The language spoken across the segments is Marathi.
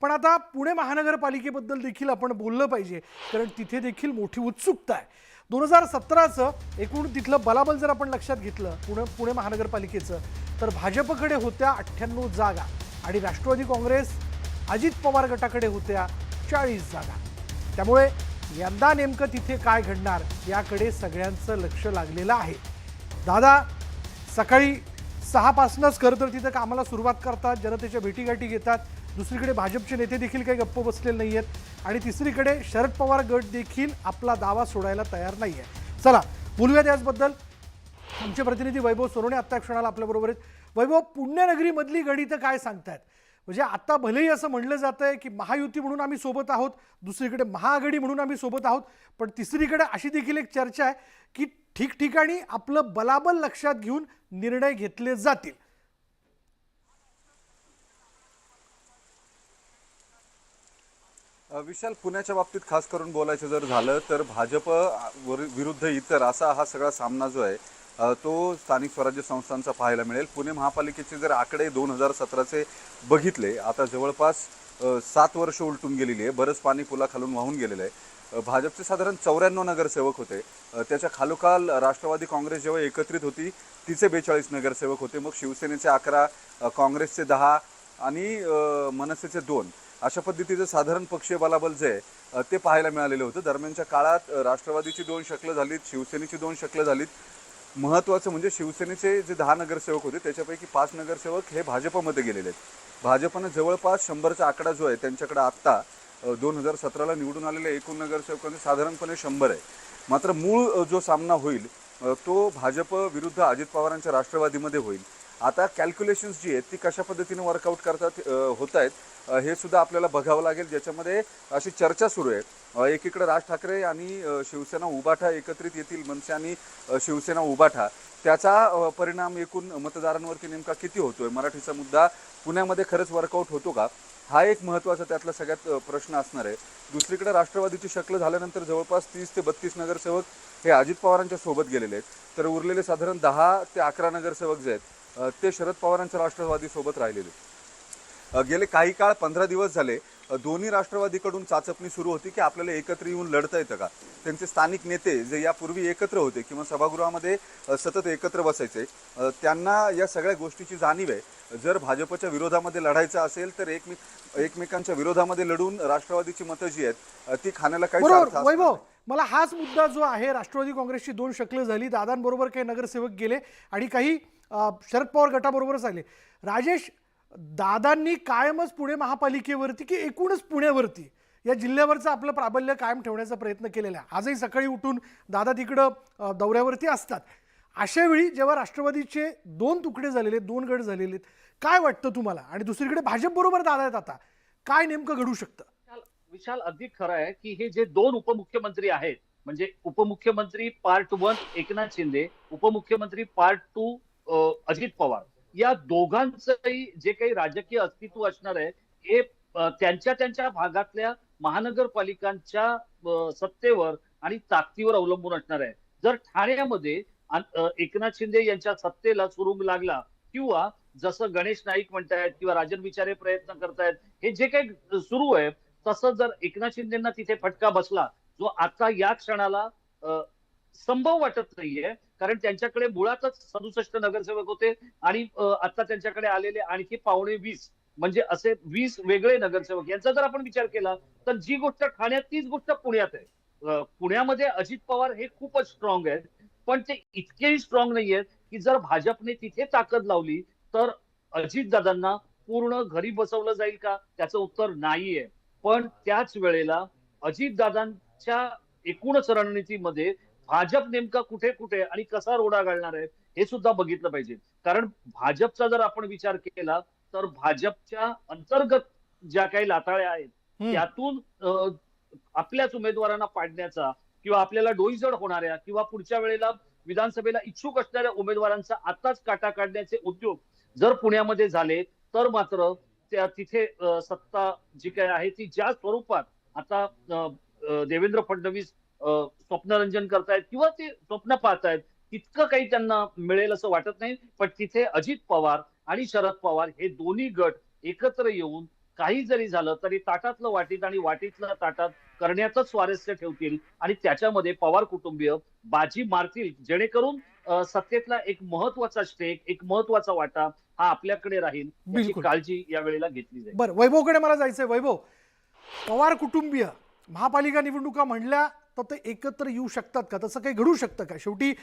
पण आता पुणे महानगरपालिकेबद्दल देखील आपण बोललं पाहिजे, कारण तिथे देखील मोठी उत्सुकता आहे. 2017चं एकूण तिथलं बलाबल जर आपण लक्षात घेतलं पुणे महानगरपालिकेचं, तर भाजपकडे होत्या 98 जागा आणि राष्ट्रवादी काँग्रेस अजित पवार गटाकडे होत्या 40 जागा. त्यामुळे यंदा नेमकं तिथे काय घडणार याकडे सगळ्यांचं लक्ष लागलेलं आहे. दादा सकाळी 6 पासूनच खरं तर तिथं कामाला सुरुवात करतात, जनतेच्या भेटीगाठी घेतात. दुसरीकडे भाजपचे नेते देखील काही गप्प बसलेले नाही आहेत आणि तिसरीकडे शरद पवार गट देखील आपला दावा सोडायला तयार नाही आहे. चला बोलूयात याचबद्दल. आमचे प्रतिनिधी वैभव सोनवणे आत्ता क्षणाला आपल्याबरोबर आहेत. वैभव, पुण्यनगरीमधली गणितं काय सांगतायत? म्हणजे आता भलेही असं म्हणलं जात आहे की महायुती म्हणून आम्ही सोबत आहोत, दुसरीकडे महाआघाडी म्हणून आम्ही सोबत आहोत, पण तिसरीकडे अशी देखील एक चर्चा आहे की ठिकठिकाणी आपलं बलाबल लक्षात घेऊन निर्णय घेतले जातील. विशाल, पुण्याच्या बाबतीत खास करून बोलायचं जर झालं तर भाजप विरुद्ध इतर असा हा सगळा सामना जो आहे तो स्थानिक स्वराज्य संस्थांचा पाहायला मिळेल. पुणे महापालिकेचे जर आकडे 2017चे बघितले, आता जवळपास 7 वर्ष उलटून गेलेली आहे. बरंच पाणी पुलाखालून वाहून गेलेलं आहे. भाजपचे साधारण 94 नगरसेवक होते. त्याच्या खालोखाल राष्ट्रवादी काँग्रेस जेव्हा एकत्रित होती तिचे 42 नगरसेवक होते. मग शिवसेनेचे 11, काँग्रेसचे 10 आणि मनसेचे 2 अशा पद्धतीचं साधारण पक्षीय बलाबल जे आहे ते पाहायला मिळालेलं होतं. दरम्यानच्या काळात राष्ट्रवादीची 2 शकलं झालीत, शिवसेनेची 2 शकलं झालीत. महत्त्वाचं म्हणजे शिवसेनेचे जे 10 नगरसेवक होते त्याच्यापैकी 5 नगरसेवक हे भाजपमध्ये गेलेले आहेत. भाजपनं जवळपास 100चा आकडा जो आहे त्यांच्याकडे आत्ता 2017ला निवडून आलेल्या एकूण नगरसेवकांचे साधारणपणे 100 आहे. मात्र मूळ जो सामना होईल तो भाजप विरुद्ध अजित पवारांच्या राष्ट्रवादीमध्ये होईल. आता कॅल्क्युलेशन्स जी आहेत ती कशा पद्धतीने वर्कआउट करतात होत आहेत हे सुद्धा आपल्याला बघावं लागेल. ज्याच्यामध्ये अशी चर्चा सुरू आहे, एकीकडे राज ठाकरे आणि शिवसेना उबाठा एकत्रित येतील, मनसे आणि शिवसेना उबाठा, त्याचा परिणाम एकूण मतदारांवरती नेमका किती होतोय, मराठीचा मुद्दा पुण्यामध्ये खरंच वर्कआउट होतो का, हा एक महत्त्वाचा त्यातला सगळ्यात प्रश्न असणार आहे. दुसरीकडे राष्ट्रवादीची शक्ल झाल्यानंतर जवळपास 30 ते 32 नगरसेवक हे अजित पवारांच्या सोबत गेलेले आहेत, तर उरलेले साधारण 10 ते 11 नगरसेवक जे आहेत ते शरद पवारांच्या राष्ट्रवादी सोबत राहिलेले. गेले काही काळ 15 दिवस झाले दोन्ही राष्ट्रवादीकडून चाचपणी सुरू होती की आपल्याला एकत्र येऊन लढता येतं का. त्यांचे स्थानिक नेते जे यापूर्वी एकत्र होते किंवा सभागृहामध्ये सतत एकत्र बसायचे, त्यांना या सगळ्या गोष्टीची जाणीव आहे. जर भाजपच्या विरोधामध्ये लढायचं असेल तर एकमेकांच्या विरोधामध्ये लढून राष्ट्रवादीची मतं जी आहेत ती खाण्याला काही अर्थ असणार वैभव, नाही. मला हाच मुद्दा जो आहे, राष्ट्रवादी काँग्रेसची 2 शकलं झाली, दादांबरोबर काही नगरसेवक गेले आणि काही शरद पवार गटाबरोबरच आले. राजेश, दादांनी कायमच पुणे महापालिकेवरती की एकूणच पुण्यावरती या जिल्ह्यावरचं आपलं प्राबल्य कायम ठेवण्याचा प्रयत्न केलेला आहे. आजही सकाळी उठून दादा तिकडं दौऱ्यावरती असतात. अशा वेळी जेव्हा राष्ट्रवादीचे 2 तुकडे झालेले, 2 गट झालेले, काय वाटतं तुम्हाला? आणि दुसरीकडे भाजप बरोबर दादा आहेत, आता काय नेमकं घडू शकतं? विशाल, अगदी खरं आहे की हे जे 2 उपमुख्यमंत्री आहेत, म्हणजे उपमुख्यमंत्री पार्ट 1 एकनाथ शिंदे, उपमुख्यमंत्री पार्ट 2 अजित पवार, या दोघांचंही जे काही राजकीय अस्तित्व असणार आहे हे त्यांच्या त्यांच्या भागातल्या महानगरपालिकांच्या सत्तेवर आणि ताकदीवर अवलंबून असणार आहे. जर ठाण्यामध्ये एकनाथ शिंदे यांच्या सत्तेला सुरुंग लागला किंवा जसं गणेश नाईक म्हणतायत किंवा राजन विचारे प्रयत्न करतायत, हे जे काही सुरू आहे तसं जर एकनाथ शिंदेना तिथे फटका बसला, जो आता या क्षणाला संभव वाटत नाहीये, कारण त्यांच्याकडे मुळातच 67 नगरसेवक होते आणि आता त्यांच्याकडे आलेले आणखी पावणे 20, म्हणजे असे 20 वेगळे नगरसेवक. यांचा जर आपण विचार केला तर जी गोष्ट ठाण्यात तीच गोष्ट पुण्यात आहे. पुण्यामध्ये अजित पवार हे खूपच स्ट्रॉंग आहेत, पण ते इतकेही स्ट्रॉंग नाही आहेत की जर भाजपने तिथे ताकद लावली तर अजितदादांना पूर्ण घरी बसवलं जाईल का? त्याचं उत्तर नाहीये. पण त्याच वेळेला अजितदादांच्या एकूणच रणनीतीमध्ये भाजप नेमका कुठे कुठे आणि कसा रोडा घालणार आहे हे सुद्धा बघितलं पाहिजे. कारण भाजपचा जर आपण विचार केला तर भाजपच्या अंतर्गत ज्या काही लाताळ्या आहेत त्यातून आपल्याच उमेदवारांना पाडण्याचा किंवा आपल्याला डोईजड होणाऱ्या किंवा पुढच्या वेळेला विधानसभेला इच्छुक असणाऱ्या उमेदवारांचा आताच काटा काढण्याचे उद्योग जर पुण्यामध्ये झाले तर मात्र त्या तिथे सत्ता जी काही आहे ती ज्या स्वरूपात आता देवेंद्र फडणवीस स्वप्नरंजन करतायत किंवा ते स्वप्न पाहतायत तितकं काही त्यांना मिळेल असं वाटत नाही. पण तिथे अजित पवार आणि शरद पवार हे दोन्ही गट एकत्र येऊन काही जरी झालं तरी ताटातलं वाटीत आणि वाटीतलं ताटात करण्याचंच स्वारस्य ठेवतील आणि त्याच्यामध्ये पवार कुटुंबीय बाजी मारतील, जेणेकरून सत्तेतला एक महत्वाचा स्टेक, एक महत्वाचा वाटा हा आपल्याकडे राहील, याची बिलकुल. काळजी या वेळेला घेतली जाईल. बरं, वैभवकडे मला जायचंय. वैभव, पवार कुटुंबीय महापालिका निवडणुका म्हणल्या तर ते एकत्र येऊ शकतात का? तसं काही घडू शकतं का? शेवटी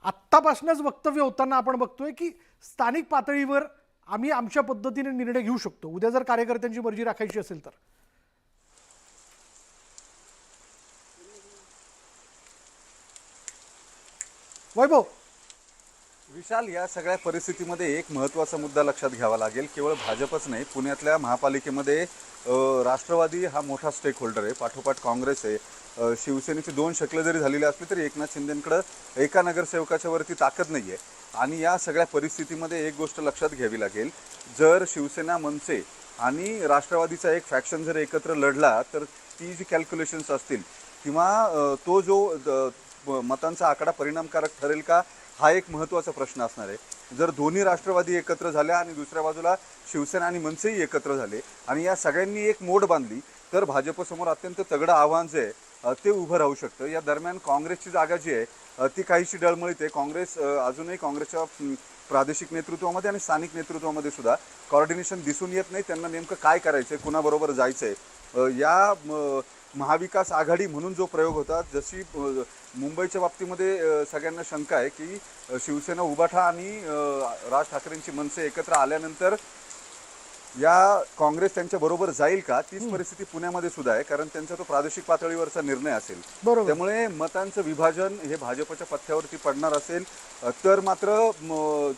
आत्तापासूनच वक्तव्य होताना आपण बघतोय की स्थानिक पातळीवर आम्ही आमच्या पद्धतीने निर्णय घेऊ शकतो. उद्या जर कार्यकर्त्यांची मर्जी राखायची असेल तर. वैभव, विशाल, या सगळ्या परिस्थितीमध्ये एक महत्त्वाचा मुद्दा लक्षात घ्यावा लागेल. केवळ भाजपच नाही, पुण्यातल्या महापालिकेमध्ये राष्ट्रवादी हा मोठा स्टेक होल्डर आहे, पाठोपाठ काँग्रेस आहे. शिवसेनेची दोन शक्ल जरी झालेली असली तरी एकनाथ शिंदेंकडे एका नगरसेवकाच्या वरती ताकद नाही आहे. आणि या सगळ्या परिस्थितीमध्ये एक गोष्ट लक्षात घ्यावी लागेल, जर शिवसेना, मनसे आणि राष्ट्रवादीचा एक फॅक्शन जर एकत्र लढला तर ती जी कॅल्क्युलेशन्स असतील किंवा तो जो मतांचा आकडा परिणामकारक ठरेल का, हा एक महत्त्वाचा प्रश्न असणार आहे. जर दोन्ही राष्ट्रवादी एकत्र झाल्या आणि दुसऱ्या बाजूला शिवसेना आणि मनसेही एकत्र झाले आणि या सगळ्यांनी एक मोड बांधली तर भाजपसमोर अत्यंत तगडं आव्हान जे आहे ते उभं राहू शकतं. या दरम्यान काँग्रेसची जागा जी आहे ती काहीशी डळमळीत आहे. काँग्रेस अजूनही काँग्रेसच्या प्रादेशिक नेतृत्वामध्ये आणि स्थानिक नेतृत्वामध्ये सुद्धा कोऑर्डिनेशन दिसून येत नाही. त्यांना नेमकं काय करायचं आहे, कुणाबरोबर जायचं आहे. या महाविकास आघाडी म्हणून जो प्रयोग होता, जशी मुंबईच्या बाबतीमध्ये सगळ्यांना शंका आहे की शिवसेना, उबाठा आणि राज ठाकरेंची मनसे एकत्र आल्यानंतर या काँग्रेस त्यांच्या बरोबर जाईल का, तीच परिस्थिती पुण्यामध्ये सुद्धा आहे. कारण त्यांचा तो प्रादेशिक पातळीवरचा निर्णय असेल. बरोबर. त्यामुळे मतांचं विभाजन हे भाजपच्या पथ्यावरती पडणार असेल तर मात्र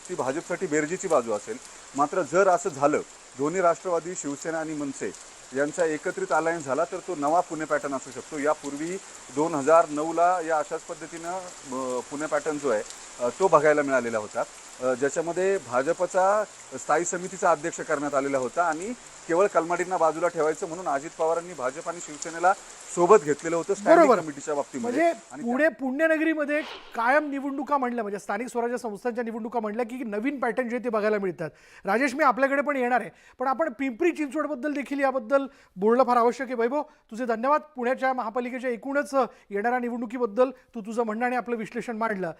ती भाजपसाठी बेरजेची बाजू असेल. मात्र जर असं झालं, दोन्ही राष्ट्रवादी, शिवसेना आणि मनसे यांचा एकत्रित अलायन्स झाला तर तो नवा पुणे पॅटर्न असू शकतो. यापूर्वी 2009ला या अशाच पद्धतीनं पुणे पॅटर्न जो आहे तो बघायला मिळालेला होता, ज्याच्यामध्ये भाजपचा स्थायी समितीचा अध्यक्ष करण्यात आलेला होता आणि केवळ कलमाडींना बाजूला ठेवायचं म्हणून अजित पवारांनी भाजप आणि शिवसेनेला सोबत घेतलेलं होतं स्टँडिंग बरोबर. कमिटीच्या बाबतीमध्ये. म्हणजे पुण्यनगरीमध्ये कायम निवडणुका म्हणल्या, म्हणजे स्थानिक स्वराज्य संस्थांच्या निवडणुका म्हणल्या की नवीन पॅटर्न जे ते बघायला मिळतात. राजेश, मी आपल्याकडे पण येणार आहे, पण आपण पिंपरी चिंचवडबद्दल देखील याबद्दल बोलणं फार आवश्यक आहे. वैभव, तुझे धन्यवाद. पुण्याच्या महापालिकेच्या एकूणच येणाऱ्या निवडणुकीबद्दल तू तुझं म्हणणं आणि आपलं विश्लेषण मांडलं.